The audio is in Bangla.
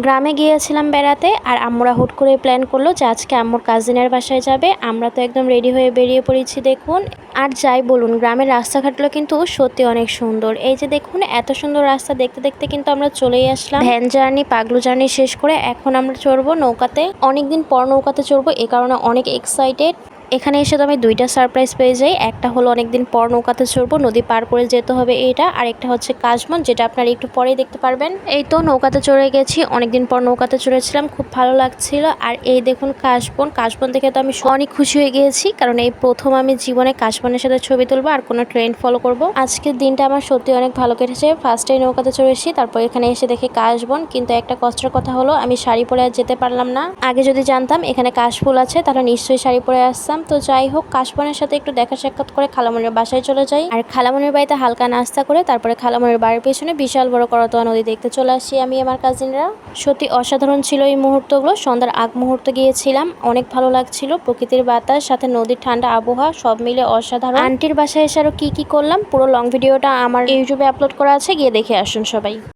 গ্রামে গিয়েছিলাম বেড়াতে, আর আম্মুরা হুট করে প্ল্যান করলো যে আজকে আম্মুর কাজিনের বাসায় যাবে। আমরা তো একদম রেডি হয়ে বেরিয়ে পড়েছি দেখুন। আর যাই বলুন, গ্রামের রাস্তাঘাটগুলো কিন্তু সত্যি অনেক সুন্দর। এই যে দেখুন, এত সুন্দর রাস্তা দেখতে দেখতে কিন্তু আমরা চলেই আসলাম। ভ্যান জার্নি, পাগলু জার্নি শেষ করে এখন আমরা চড়বো নৌকাতে। অনেকদিন পর নৌকাতে চড়বো, এ কারণে অনেক এক্সাইটেড। এখানে এসে তো আমি দুইটা সারপ্রাইজ পেয়ে যাই। একটা হলো অনেকদিন পর নৌকাতে চড়বো, নদী পার করে যেতে হবে এইটা, আর একটা হচ্ছে কাশবন, যেটা আপনারা একটু পরেই দেখতে পারবেন। এই তো নৌকাতে চড়ে গেছি, অনেকদিন পর নৌকাতে চড়েছিলাম, খুব ভালো লাগছিল। আর এই দেখুন কাশবন, কাশবন দেখে তো আমি অনেক খুশি হয়ে গিয়েছি, কারণ এই প্রথম আমি জীবনে কাশবনের সাথে ছবি তুলবো আর কোনো ট্রেন্ড ফলো করব। আজকের দিনটা আমার সত্যি অনেক ভালো কেটেছে। ফার্স্টেই নৌকাতে চড়েছি, তারপর এখানে এসে দেখি কাশবন। কিন্তু একটা কষ্টের কথা হলো, আমি শাড়ি পরে আর যেতে পারলাম না। আগে যদি জানতাম এখানে কাশফুল আছে, তাহলে নিশ্চয়ই শাড়ি পরে আসতাম। তো যাই হোক, কাশবনের সাথে একটু দেখা সাক্ষাৎ করে খালামনির বাসায় চলে যাই। আর খালামনির বাড়িতে হালকা নাস্তা করে তারপরে খালামনির বাড়ির পেছনে বিশাল বড় করতোয়া নদী দেখতে চলে আসি আমি আমার কাজিনরা। সত্যি অসাধারণ ছিল এই মুহূর্তগুলো। সন্ধ্যার আগ মুহূর্তে গিয়েছিলাম, অনেক ভালো লাগছিল। প্রকৃতির বাতাস, সাথে নদীর ঠান্ডা আবহাওয়া, সব মিলে অসাধারণ। আন্টির বাসায় এসে আরো কি করলাম পুরো লং ভিডিওটা আমার ইউটিউবে আপলোড করা আছে, গিয়ে দেখে আসুন সবাই।